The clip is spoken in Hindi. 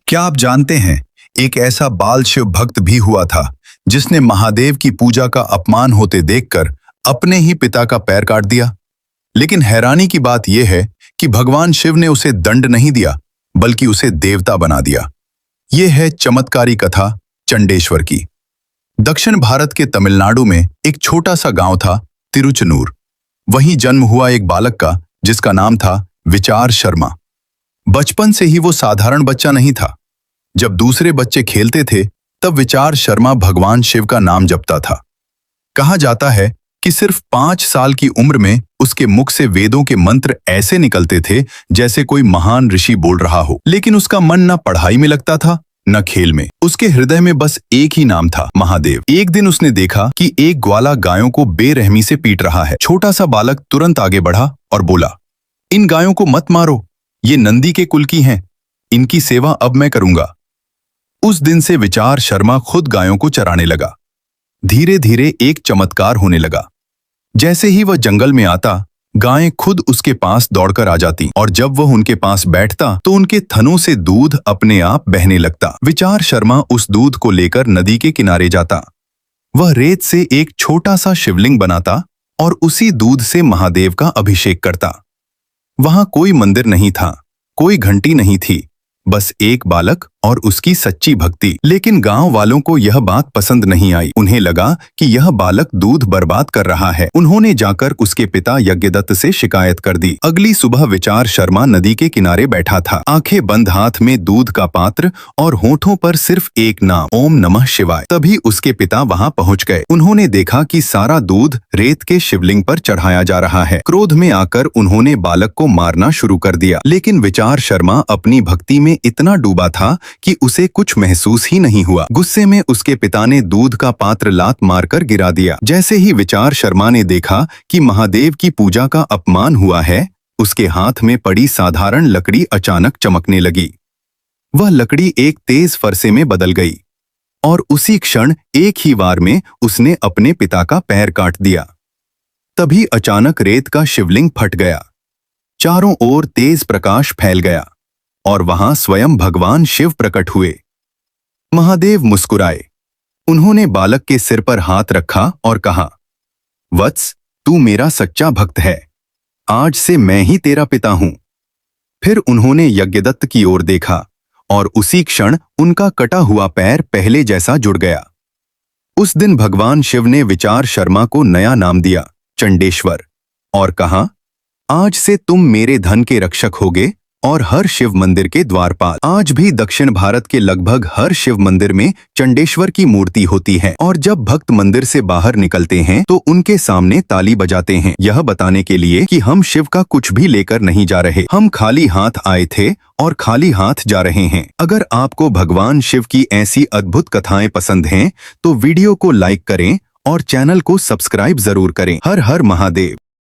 क्या आप जानते हैं, एक ऐसा बाल शिव भक्त भी हुआ था जिसने महादेव की पूजा का अपमान होते देखकर अपने ही पिता का पैर काट दिया। लेकिन हैरानी की बात यह है कि भगवान शिव ने उसे दंड नहीं दिया, बल्कि उसे देवता बना दिया। यह है चमत्कारी कथा चंडेश्वर की। दक्षिण भारत के तमिलनाडु में एक छोटा सा गांव था, तिरुचनूर। वहीं जन्म हुआ एक बालक का जिसका नाम था विचार शर्मा। बचपन से ही वो साधारण बच्चा नहीं था। जब दूसरे बच्चे खेलते थे तब विचार शर्मा भगवान शिव का नाम जपता था। कहा जाता है कि सिर्फ 5 साल की उम्र में उसके मुख से वेदों के मंत्र ऐसे निकलते थे जैसे कोई महान ऋषि बोल रहा हो। लेकिन उसका मन न पढ़ाई में लगता था न खेल में। उसके हृदय में बस एक ही नाम था, महादेव। एक दिन उसने देखा कि एक ग्वाला गायों को बेरहमी से पीट रहा है। छोटा सा बालक तुरंत आगे बढ़ा और बोला, इन गायों को मत मारो, ये नंदी के कुल की हैं, इनकी सेवा अब मैं करूंगा। उस दिन से विचार शर्मा खुद गायों को चराने लगा। धीरे धीरे एक चमत्कार होने लगा। जैसे ही वह जंगल में आता, गायें खुद उसके पास दौड़कर आ जाती और जब वह उनके पास बैठता तो उनके थनों से दूध अपने आप बहने लगता। विचार शर्मा उस दूध को लेकर नदी के किनारे जाता। वह रेत से एक छोटा सा शिवलिंग बनाता और उसी दूध से महादेव का अभिषेक करता। वहां कोई मंदिर नहीं था, कोई घंटी नहीं थी, बस एक बालक और उसकी सच्ची भक्ति। लेकिन गांव वालों को यह बात पसंद नहीं आई। उन्हें लगा कि यह बालक दूध बर्बाद कर रहा है। उन्होंने जाकर उसके पिता यज्ञदत्त से शिकायत कर दी। अगली सुबह विचार शर्मा नदी के किनारे बैठा था, आंखें बंद, हाथ में दूध का पात्र और होठों पर सिर्फ एक नाम, ओम नमः शिवाय। तभी उसके पिता वहां पहुंच गए। उन्होंने देखा कि सारा दूध रेत के शिवलिंग पर चढ़ाया जा रहा है। क्रोध में आकर उन्होंने बालक को मारना शुरू कर दिया। लेकिन विचार शर्मा अपनी भक्ति में इतना डूबा था कि उसे कुछ महसूस ही नहीं हुआ। गुस्से में उसके पिता ने दूध का पात्र लात मारकर गिरा दिया। जैसे ही विचार शर्मा ने देखा कि महादेव की पूजा का अपमान हुआ है, उसके हाथ में पड़ी साधारण लकड़ी अचानक चमकने लगी। वह लकड़ी एक तेज फरसे में बदल गई और उसी क्षण एक ही वार में उसने अपने पिता का पैर काट दिया। तभी अचानक रेत का शिवलिंग फट गया। चारों ओर तेज प्रकाश फैल गया और वहां स्वयं भगवान शिव प्रकट हुए। महादेव मुस्कुराए। उन्होंने बालक के सिर पर हाथ रखा और कहा, वत्स, तू मेरा सच्चा भक्त है। आज से मैं ही तेरा पिता हूं। फिर उन्होंने यज्ञदत्त की ओर देखा और उसी क्षण उनका कटा हुआ पैर पहले जैसा जुड़ गया। उस दिन भगवान शिव ने विचार शर्मा को नया नाम दिया, चंडेश्वर, और कहा, आज से तुम मेरे धन के रक्षक होगे और हर शिव मंदिर के द्वारपाल। आज भी दक्षिण भारत के लगभग हर शिव मंदिर में चंडेश्वर की मूर्ति होती है और जब भक्त मंदिर से बाहर निकलते हैं तो उनके सामने ताली बजाते हैं, यह बताने के लिए कि हम शिव का कुछ भी लेकर नहीं जा रहे, हम खाली हाथ आए थे और खाली हाथ जा रहे हैं। अगर आपको भगवान शिव की ऐसी अद्भुत कथाएं पसंद हैं तो वीडियो को लाइक करें और चैनल को सब्सक्राइब जरूर करें। हर हर महादेव।